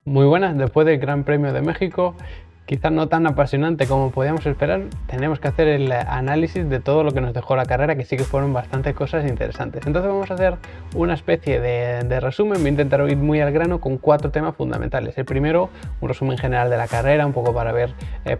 Muy buenas, después del Gran Premio de México, quizás no tan apasionante como podíamos esperar, tenemos que hacer el análisis de todo lo que nos dejó la carrera, que sí que fueron bastantes cosas interesantes. Entonces vamos a hacer una especie de resumen, voy a intentar ir muy al grano con 4 temas fundamentales. El primero, un resumen general de la carrera, un poco para ver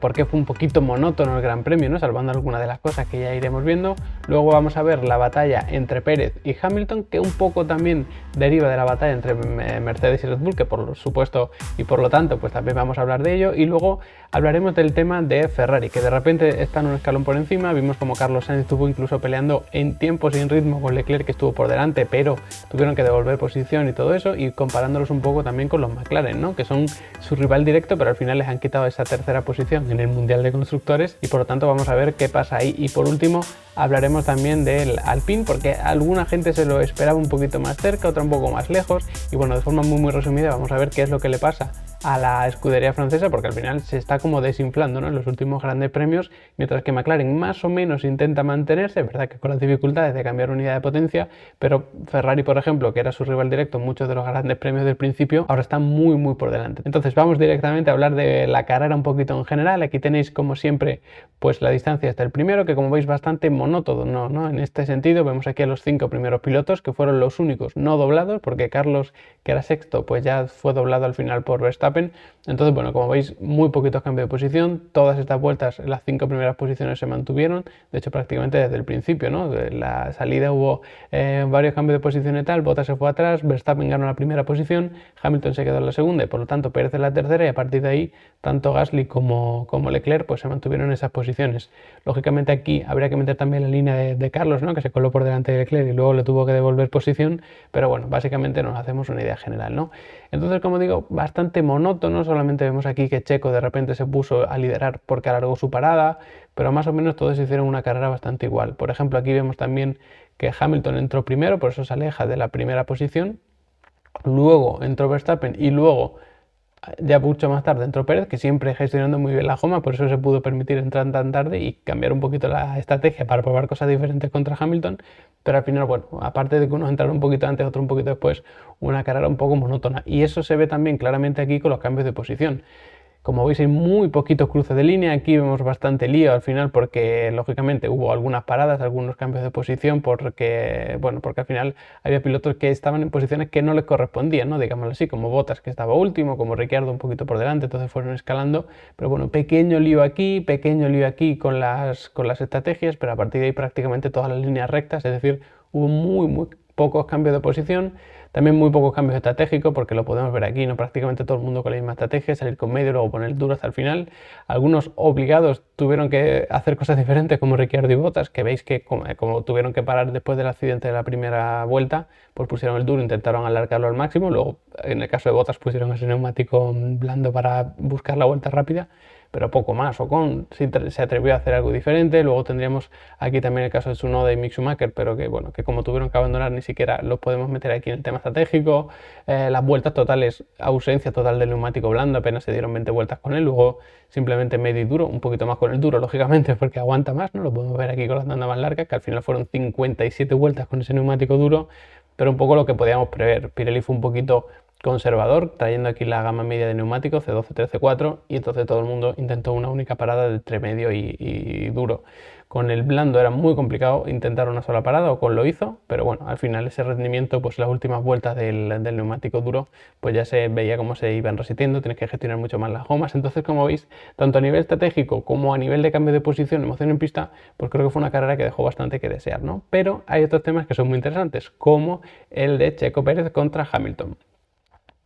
por qué fue un poquito monótono el Gran Premio, ¿no? Salvando algunas de las cosas que ya iremos viendo. Luego vamos a ver la batalla entre Pérez y Hamilton, que un poco también deriva de la batalla entre Mercedes y Red Bull, que por supuesto y por lo tanto pues también vamos a hablar de ello. Y luego hablaremos del tema de Ferrari, que de repente están un escalón por encima. Vimos como Carlos Sainz estuvo incluso peleando en tiempo sin ritmo con Leclerc, que estuvo por delante, pero tuvieron que devolver posición y todo eso, y comparándolos un poco también con los McLaren, ¿no? Que son su rival directo, pero al final les han quitado esa tercera posición en el Mundial de Constructores, y por lo tanto vamos a ver qué pasa ahí. Y por último hablaremos también del Alpine, porque alguna gente se lo esperaba un poquito más cerca, otra un poco más lejos, y bueno, de forma muy resumida vamos a ver qué es lo que le pasa a la escudería francesa, porque al final se está como desinflando, ¿no?, en los últimos grandes premios, mientras que McLaren más o menos intenta mantenerse, es verdad que con las dificultades de cambiar unidad de potencia, pero Ferrari, por ejemplo, que era su rival directo en muchos de los grandes premios del principio, ahora está muy por delante. Entonces vamos directamente a hablar de la carrera un poquito en general. Aquí tenéis como siempre pues la distancia hasta el primero, que como veis bastante monótono, ¿no? En este sentido vemos aquí a los 5 primeros pilotos, que fueron los únicos no doblados, porque Carlos, que era sexto, pues ya fue doblado al final por Verstappen. Entonces, bueno, como veis, muy poquitos cambios de posición. Todas estas vueltas, las 5 primeras posiciones se mantuvieron, de hecho prácticamente desde el principio, ¿no? De la salida hubo varios cambios de posición y tal. Bottas se fue atrás, Verstappen ganó la primera posición, Hamilton se quedó en la segunda y por lo tanto Pérez en la tercera, y a partir de ahí tanto Gasly como Leclerc pues se mantuvieron en esas posiciones. Lógicamente aquí habría que meter también la línea de Carlos, ¿no?, que se coló por delante de Leclerc y luego le tuvo que devolver posición, pero bueno, básicamente nos hacemos una idea general, ¿no? Entonces, como digo, bastante monótono. Solamente vemos aquí que Checo de repente se puso a liderar porque alargó su parada, pero más o menos todos hicieron una carrera bastante igual. Por ejemplo, aquí vemos también que Hamilton entró primero, por eso se aleja de la primera posición. Luego entró Verstappen y luego, ya mucho más tarde, entró Pérez, que siempre gestionando muy bien la goma, por eso se pudo permitir entrar tan tarde y cambiar un poquito la estrategia para probar cosas diferentes contra Hamilton. Pero al final, bueno, aparte de que unos entraron un poquito antes, otro un poquito después, una carrera un poco monótona. Y eso se ve también claramente aquí con los cambios de posición. Como veis, hay muy poquitos cruces de línea. Aquí vemos bastante lío al final porque lógicamente hubo algunas paradas, algunos cambios de posición, porque al final había pilotos que estaban en posiciones que no les correspondían, ¿no?, digámoslo así, como Bottas, que estaba último, como Ricciardo un poquito por delante, entonces fueron escalando. Pero bueno, pequeño lío aquí con las estrategias, pero a partir de ahí prácticamente todas las líneas rectas, es decir, hubo muy pocos cambios de posición. También muy pocos cambios estratégicos, porque lo podemos ver aquí, ¿no? Prácticamente todo el mundo con la misma estrategia, salir con medio y luego poner duro hasta el final. Algunos obligados tuvieron que hacer cosas diferentes, como Ricciardo y Bottas, que veis que como tuvieron que parar después del accidente de la primera vuelta, pues pusieron el duro, intentaron alargarlo al máximo. Luego, en el caso de Bottas, pusieron ese neumático blando para buscar la vuelta rápida, pero poco más. Ocon se atrevió a hacer algo diferente. Luego tendríamos aquí también el caso de Tsunoda y Mick Schumacher, pero que bueno, que como tuvieron que abandonar, ni siquiera los podemos meter aquí en el tema estratégico. Las vueltas totales, ausencia total del neumático blando, apenas se dieron 20 vueltas con él. Luego simplemente medio y duro, un poquito más con el duro, lógicamente, porque aguanta más, ¿no? Lo podemos ver aquí con las bandas más largas, que al final fueron 57 vueltas con ese neumático duro, pero un poco lo que podíamos prever. Pirelli fue un poquito conservador, trayendo aquí la gama media de neumáticos C12, 13, 4, y entonces todo el mundo intentó una única parada de entre medio y duro. Con el blando era muy complicado intentar una sola parada, Ocon lo hizo, pero bueno, al final ese rendimiento, pues las últimas vueltas del neumático duro, pues ya se veía cómo se iban resistiendo, tienes que gestionar mucho más las gomas. Entonces, como veis, tanto a nivel estratégico como a nivel de cambio de posición, emoción en pista, pues creo que fue una carrera que dejó bastante que desear, ¿no? Pero hay otros temas que son muy interesantes, como el de Checo Pérez contra Hamilton.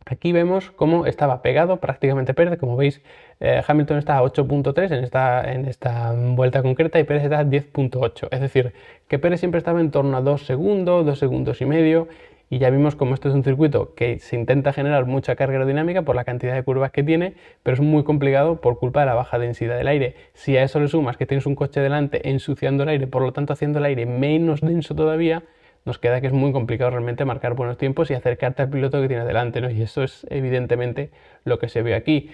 Aquí vemos cómo estaba pegado prácticamente Pérez. Como veis, Hamilton está a 8.3 en esta vuelta concreta y Pérez está a 10.8. Es decir, que Pérez siempre estaba en torno a 2 segundos, 2 segundos y medio. Y ya vimos cómo esto es un circuito que se intenta generar mucha carga aerodinámica por la cantidad de curvas que tiene, pero es muy complicado por culpa de la baja densidad del aire. Si a eso le sumas que tienes un coche delante ensuciando el aire, por lo tanto haciendo el aire menos denso todavía, nos queda que es muy complicado realmente marcar buenos tiempos y acercarte al piloto que tienes delante, ¿no? Y eso es evidentemente lo que se ve aquí.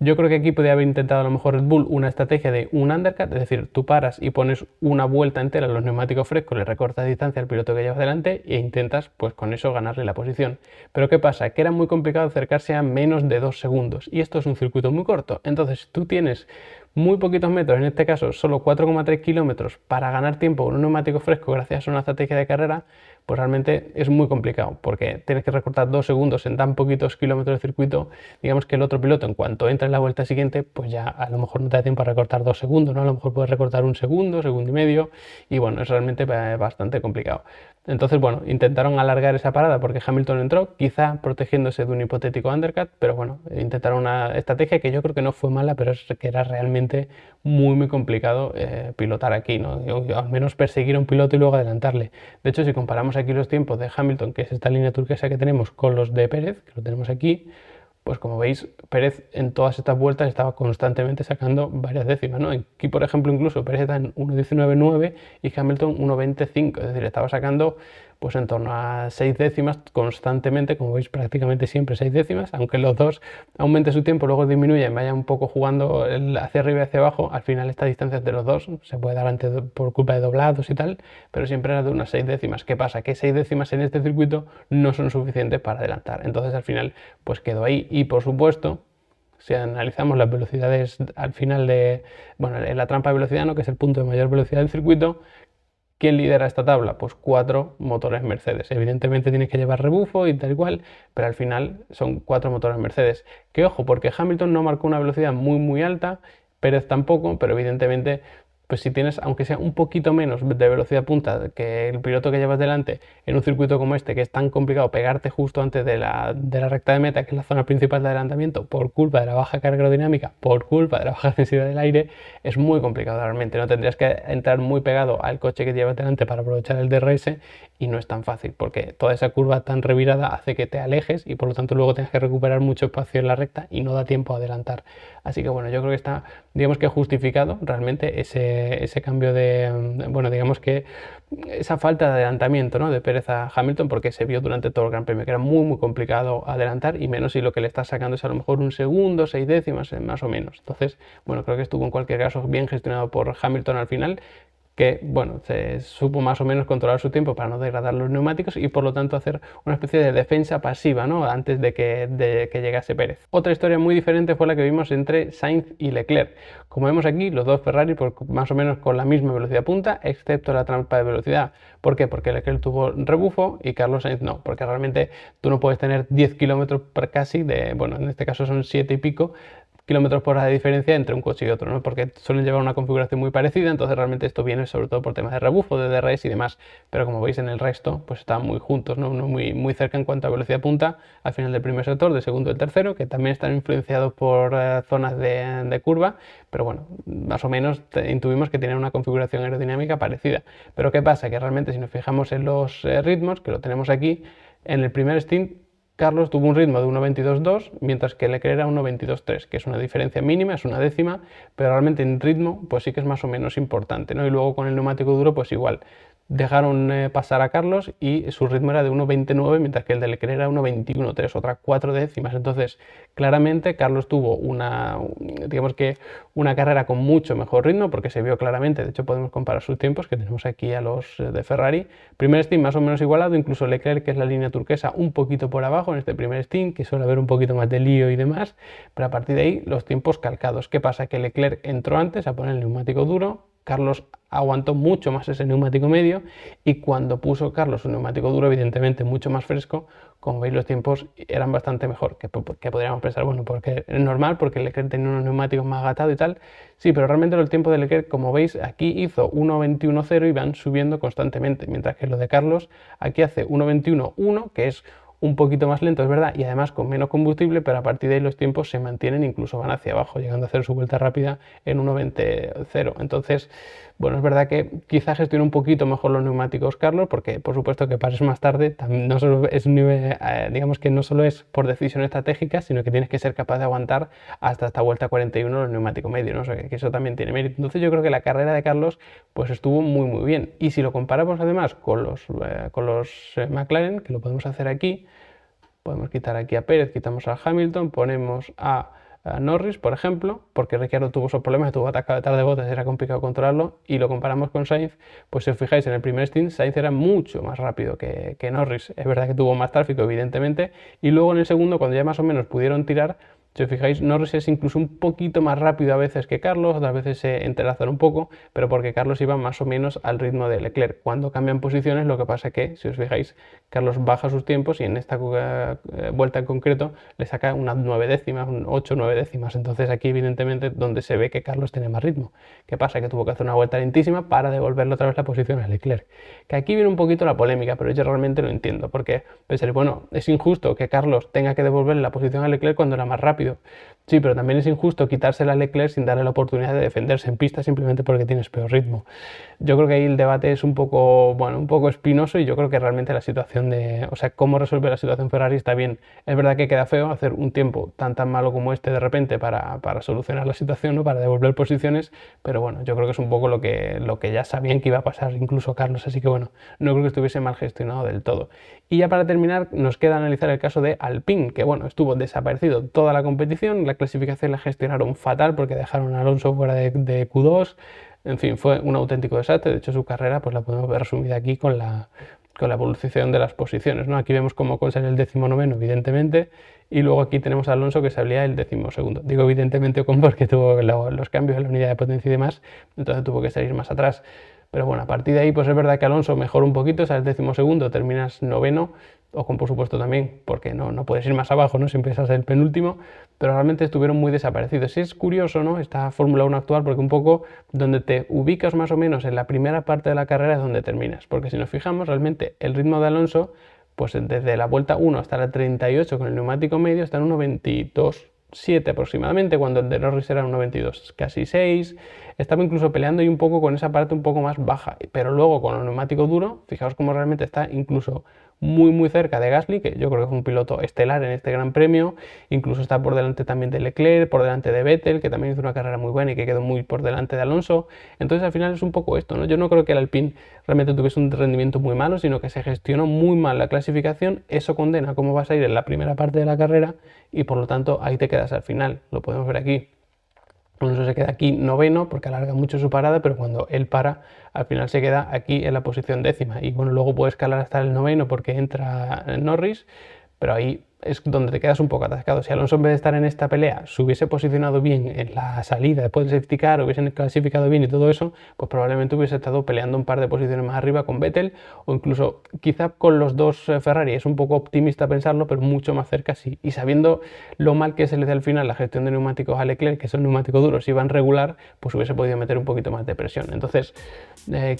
Yo creo que aquí podría haber intentado a lo mejor Red Bull una estrategia de un undercut, es decir, tú paras y pones una vuelta entera en los neumáticos frescos, le recortas distancia al piloto que llevas delante e intentas pues con eso ganarle la posición. Pero ¿qué pasa? Que era muy complicado acercarse a menos de 2 segundos y esto es un circuito muy corto. Entonces, si tú tienes muy poquitos metros, en este caso solo 4,3 kilómetros para ganar tiempo con un neumático fresco gracias a una estrategia de carrera, pues realmente es muy complicado porque tienes que recortar 2 segundos en tan poquitos kilómetros de circuito. Digamos que el otro piloto en cuanto entra en la vuelta siguiente pues ya a lo mejor no te da tiempo a recortar 2 segundos, ¿no? A lo mejor puedes recortar 1 segundo, segundo y medio y bueno, es realmente bastante complicado. Entonces, bueno, intentaron alargar esa parada porque Hamilton entró, quizá protegiéndose de un hipotético undercut, pero bueno, intentaron una estrategia que yo creo que no fue mala, pero es que era realmente muy complicado pilotar aquí, ¿no? O al menos perseguir a un piloto y luego adelantarle. De hecho, si comparamos aquí los tiempos de Hamilton, que es esta línea turquesa que tenemos, con los de Pérez, que lo tenemos aquí, pues como veis, Pérez en todas estas vueltas estaba constantemente sacando varias décimas, ¿no? Aquí, por ejemplo, incluso Pérez está en 1.19.9 y Hamilton 1.25, es decir, estaba sacando pues en torno a 6 décimas constantemente, como veis prácticamente siempre 6 décimas, aunque los dos aumente su tiempo, luego disminuya y vaya un poco jugando hacia arriba y hacia abajo, al final esta distancia entre los dos se puede dar por culpa de doblados y tal, pero siempre era de unas 6 décimas. ¿Qué pasa? Que 6 décimas en este circuito no son suficientes para adelantar, entonces al final pues quedó ahí y por supuesto si analizamos las velocidades al final de, bueno, en la trampa de velocidad, ¿no? Que es el punto de mayor velocidad del circuito, ¿quién lidera esta tabla? Pues 4 motores Mercedes. Evidentemente tienes que llevar rebufo y tal cual, pero al final son 4 motores Mercedes. Que ojo, porque Hamilton no marcó una velocidad muy alta, Pérez tampoco, pero evidentemente pues si tienes, aunque sea un poquito menos de velocidad punta que el piloto que llevas delante en un circuito como este, que es tan complicado pegarte justo antes de la recta de meta, que es la zona principal de adelantamiento, por culpa de la baja carga aerodinámica, por culpa de la baja densidad del aire, es muy complicado realmente. No tendrías que entrar muy pegado al coche que llevas delante para aprovechar el DRS y no es tan fácil, porque toda esa curva tan revirada hace que te alejes y por lo tanto luego tienes que recuperar mucho espacio en la recta y no da tiempo a adelantar. Así que bueno, yo creo que está, digamos que justificado realmente ese cambio de, bueno, digamos que esa falta de adelantamiento, ¿no? De Pérez a Hamilton, porque se vio durante todo el Gran Premio que era muy complicado adelantar y menos si lo que le estás sacando es a lo mejor un segundo, 6 décimas más o menos. Entonces, bueno, creo que estuvo en cualquier caso bien gestionado por Hamilton al final, que bueno, se supo más o menos controlar su tiempo para no degradar los neumáticos y por lo tanto hacer una especie de defensa pasiva, ¿no? Antes de que llegase Pérez. Otra historia muy diferente fue la que vimos entre Sainz y Leclerc. Como vemos aquí, los dos Ferrari pues, más o menos con la misma velocidad punta, excepto la trampa de velocidad. ¿Por qué? Porque Leclerc tuvo rebufo y Carlos Sainz no, porque realmente tú no puedes tener 10 kilómetros casi de, bueno, en este caso son 7 y pico, kilómetros por hora de diferencia entre un coche y otro, ¿no? Porque suelen llevar una configuración muy parecida, entonces realmente esto viene sobre todo por temas de rebufo, de DRS y demás, pero como veis en el resto, pues están muy juntos, ¿no? Muy cerca en cuanto a velocidad punta, al final del primer sector, del segundo y el tercero, que también están influenciados por zonas de curva, pero bueno, más o menos intuimos que tienen una configuración aerodinámica parecida. Pero ¿qué pasa? Que realmente si nos fijamos en los ritmos, que lo tenemos aquí, en el primer stint Carlos tuvo un ritmo de 1.22.2, mientras que Leclerc era 1.22.3, que es una diferencia mínima, es una décima, pero realmente en ritmo pues sí que es más o menos importante, ¿no? Y luego con el neumático duro pues igual, dejaron pasar a Carlos y su ritmo era de 1.29, mientras que el de Leclerc era 1.21.3, otras 4 décimas. Entonces, claramente Carlos tuvo digamos que una carrera con mucho mejor ritmo, porque se vio claramente, de hecho podemos comparar sus tiempos, que tenemos aquí a los de Ferrari. Primer stint más o menos igualado, incluso Leclerc, que es la línea turquesa, un poquito por abajo en este primer stint, que suele haber un poquito más de lío y demás, pero a partir de ahí los tiempos calcados. ¿Qué pasa? Que Leclerc entró antes a poner el neumático duro, Carlos aguantó mucho más ese neumático medio y cuando puso Carlos un neumático duro, evidentemente mucho más fresco, como veis los tiempos eran bastante mejor, que podríamos pensar, bueno, porque es normal, porque Leclerc tenía unos neumáticos más agatados y tal, sí, pero realmente el tiempo de Leclerc, como veis, aquí hizo 1.21.0 y van subiendo constantemente, mientras que lo de Carlos aquí hace 1.21.1, que es un poquito más lento, es verdad, y además con menos combustible, pero a partir de ahí los tiempos se mantienen, incluso van hacia abajo, llegando a hacer su vuelta rápida en 1.20.0. Entonces, bueno, es verdad que quizás gestiona un poquito mejor los neumáticos Carlos, porque por supuesto que pares más tarde, no solo es un nivel, digamos que no solo es por decisión estratégica, sino que tienes que ser capaz de aguantar hasta esta vuelta 41 los neumáticos medios, ¿no? O sea, que eso también tiene mérito. Entonces yo creo que la carrera de Carlos pues estuvo muy bien. Y si lo comparamos además con los McLaren, que lo podemos hacer aquí, podemos quitar aquí a Pérez, quitamos a Hamilton, ponemos a Norris, por ejemplo, porque Ricciardo tuvo esos problemas, tuvo atacado detrás de botas, era complicado controlarlo, y lo comparamos con Sainz, pues si os fijáis en el primer stint, Sainz era mucho más rápido que Norris. Es verdad que tuvo más tráfico, evidentemente, y luego en el segundo, cuando ya más o menos pudieron tirar, si os fijáis, Norris es incluso un poquito más rápido a veces que Carlos, otras veces se entrelazan un poco, pero porque Carlos iba más o menos al ritmo de Leclerc. Cuando cambian posiciones, lo que pasa es que, si os fijáis, Carlos baja sus tiempos y en esta vuelta en concreto le saca unas 9 décimas, 8 o 9 décimas. Entonces aquí evidentemente donde se ve que Carlos tiene más ritmo. ¿Qué pasa? Que tuvo que hacer una vuelta lentísima para devolverle otra vez la posición a Leclerc. Que aquí viene un poquito la polémica, pero yo realmente lo entiendo, porque pensaréis, bueno, es injusto que Carlos tenga que devolverle la posición a Leclerc cuando era más rápido. Sí, pero también es injusto quitársela a Leclerc sin darle la oportunidad de defenderse en pista simplemente porque tienes peor ritmo. Yo creo que ahí el debate es un poco, bueno, un poco espinoso, y yo creo que realmente la situación o sea, cómo resolver la situación Ferrari está bien. Es verdad que queda feo hacer un tiempo tan malo como este de repente para solucionar la situación, ¿no? Para devolver posiciones, pero bueno, yo creo que es un poco lo que ya sabían que iba a pasar incluso Carlos, así que bueno, no creo que estuviese mal gestionado del todo. Y ya para terminar, nos queda analizar el caso de Alpine, que bueno, estuvo desaparecido toda la competición, la clasificación la gestionaron fatal porque dejaron a Alonso fuera de Q2, en fin, fue un auténtico desastre. De hecho, su carrera pues la podemos ver resumida aquí con la evolución de las posiciones, ¿no? Aquí vemos cómo Ocon sale el 19º, evidentemente, y luego aquí tenemos a Alonso que salía el 12º. Digo evidentemente Ocon porque tuvo los cambios en la unidad de potencia y demás, entonces tuvo que salir más atrás. Pero bueno, a partir de ahí, pues es verdad que Alonso mejora un poquito, sale el 12º, terminas 9º, Ocon por supuesto también, porque no puedes ir más abajo, ¿no? Siempre estás el penúltimo, pero realmente estuvieron muy desaparecidos. Y es curioso, ¿no? Esta Fórmula 1 actual, porque un poco donde te ubicas más o menos en la primera parte de la carrera es donde terminas, porque si nos fijamos, realmente el ritmo de Alonso, pues desde la vuelta 1 hasta la 38 con el neumático medio está en 1.22.7 aproximadamente, cuando el de Norris era 1.22, casi 6, estaba incluso peleando y un poco con esa parte un poco más baja, pero luego con el neumático duro, fijaos cómo realmente está incluso muy cerca de Gasly, que yo creo que fue un piloto estelar en este Gran Premio, incluso está por delante también de Leclerc, por delante de Vettel, que también hizo una carrera muy buena y que quedó muy por delante de Alonso. Entonces al final es un poco esto, ¿no? Yo no creo que el Alpine realmente tuviese un rendimiento muy malo, sino que se gestionó muy mal la clasificación, eso condena cómo vas a ir en la primera parte de la carrera y por lo tanto ahí te quedas al final, lo podemos ver aquí. Alonso se queda aquí 9º porque alarga mucho su parada, pero cuando él para, al final se queda aquí en la posición 10ª. Y bueno, luego puede escalar hasta el 9º porque entra Norris, pero ahí es donde te quedas un poco atascado. Si Alonso, en vez de estar en esta pelea, se hubiese posicionado bien en la salida después de safety car, hubiesen clasificado bien y todo eso, pues probablemente hubiese estado peleando un par de posiciones más arriba con Vettel, o incluso quizá con los dos Ferrari. Es un poco optimista pensarlo, pero mucho más cerca sí. Y sabiendo lo mal que se le da al final la gestión de neumáticos a Leclerc, que son neumáticos duros y van regular, pues hubiese podido meter un poquito más de presión. Entonces,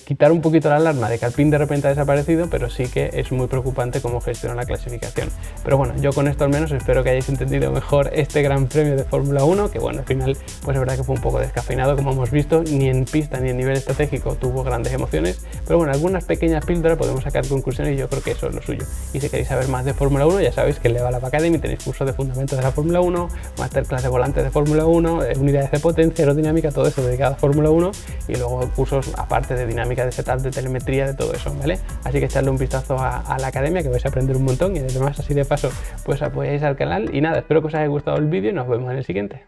quitar un poquito la alarma de que Alpine de repente ha desaparecido, pero sí que es muy preocupante cómo gestiona la clasificación. Pero bueno, yo con esto al menos espero que hayáis entendido mejor este Gran Premio de Fórmula 1, que bueno, al final pues es verdad que fue un poco descafeinado, como hemos visto, ni en pista ni en nivel estratégico tuvo grandes emociones, pero bueno, algunas pequeñas píldoras podemos sacar conclusiones y yo creo que eso es lo suyo. Y si queréis saber más de Fórmula 1, ya sabéis que en Level Up Academy tenéis cursos de fundamentos de la Fórmula 1, masterclass de volantes de Fórmula 1, unidades de potencia, aerodinámica, todo eso dedicado a Fórmula 1, y luego cursos aparte de dinámica de setup, de telemetría, de todo eso, ¿vale? Así que echadle un vistazo a la academia, que vais a aprender un montón, y además así de paso pues apoyáis al canal. Y nada, espero que os haya gustado el vídeo y nos vemos en el siguiente.